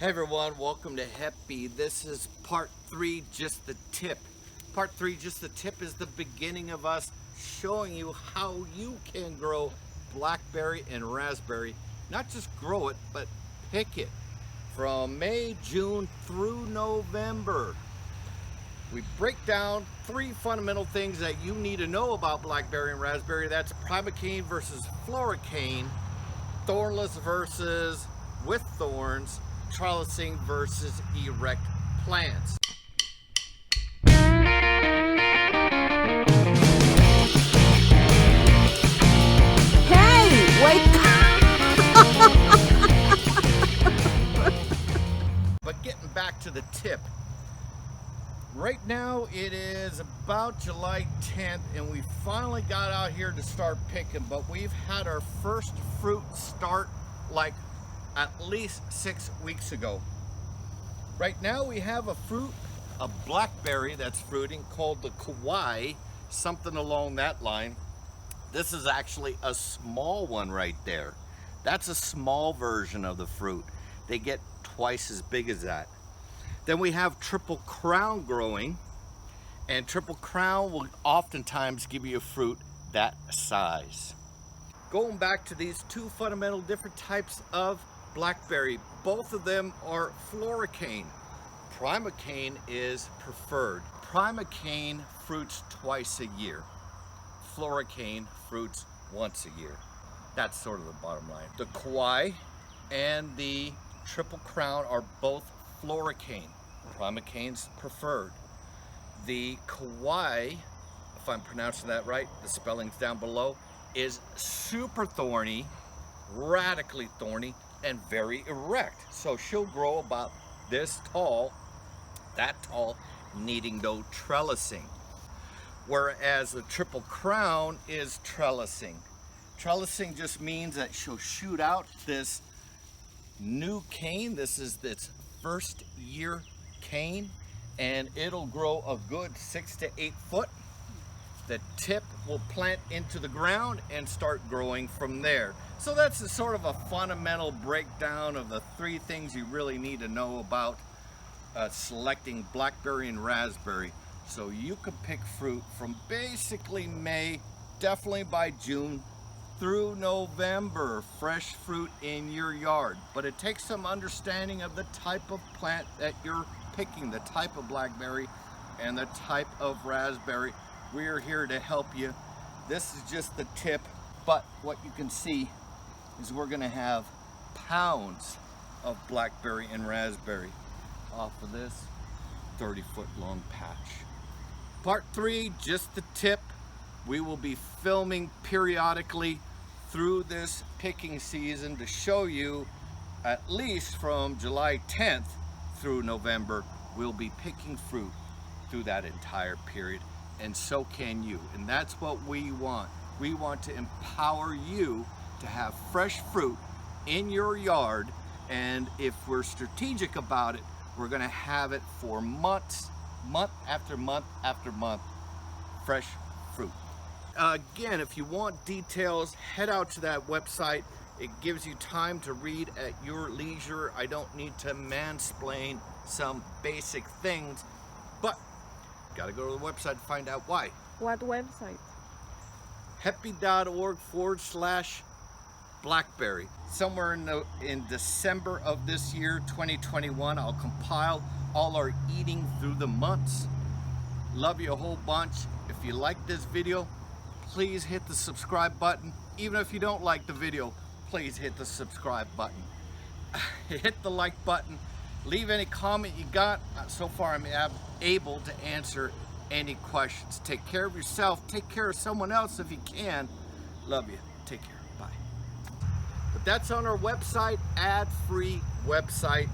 Hey everyone, welcome to Happy. This is part 3, just the tip. Part 3, just the tip is the beginning of us showing you how you can grow blackberry and raspberry. Not just grow it, but pick it from May, June through November. We break down 3 fundamental things that you need to know about blackberry and raspberry. That's Primocane versus Floricane, Thornless versus with thorns, Trellising versus erect plants. Hey, wake But getting back to the tip, right now it is about July 10th and we finally got out here to start picking, but we've had our first fruit start like at least 6 weeks ago. Right now we have a blackberry that's fruiting called the Kiowa, something along that line. This is actually a small one right there. That's a small version of the fruit. They get twice as big as that. Then we have Triple Crown growing, and Triple Crown will oftentimes give you a fruit that size. Going back to these 2 fundamental different types of blackberry, both of them are Floricane. Primocane is preferred. Primocane fruits twice a year. Floricane fruits once a year. That's sort of the bottom line. The Kiowa and the Triple Crown are both Floricane. Primocane's preferred. The Kiowa, if I'm pronouncing that right, the spelling's down below, is super thorny, radically thorny, and very erect. So she'll grow about this tall, that tall, needing no trellising. Whereas the Triple Crown is trellising. Trellising just means that she'll shoot out this new cane. This is its first year cane, and it'll grow a good 6 to 8 foot. The tip will plant into the ground and start growing from there. So that's a sort of a fundamental breakdown of the 3 things you really need to know about selecting blackberry and raspberry. So you can pick fruit from basically May, definitely by June, through November, fresh fruit in your yard. But it takes some understanding of the type of plant that you're picking, the type of blackberry and the type of raspberry. We're here to help you. This is just the tip, but what you can see is we're gonna have pounds of blackberry and raspberry off of this 30-foot long patch. Part 3, just the tip. We will be filming periodically through this picking season to show you, at least from July 10th through November, we'll be picking fruit through that entire period. And so can you, and that's what we want. We want to empower you to have fresh fruit in your yard, and if we're strategic about it, we're gonna have it for months, month after month after month, fresh fruit. Again, if you want details, head out to that website. It gives you time to read at your leisure. I don't need to mansplain some basic things, but gotta go to the website to find out why. What website? Happy.org/blackberry. Somewhere in December of this year, 2021, I'll compile all our eating through the months. Love you a whole bunch. If you like this video, please hit the subscribe button. Even if you don't like the video, please hit the subscribe button. Hit the like button. Leave any comment you got. So far, I'm able to answer any questions. Take care of yourself. Take care of someone else if you can. Love you. Take care. Bye. But that's on our website, ad-free website,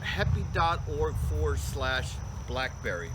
happy.org/blackberry.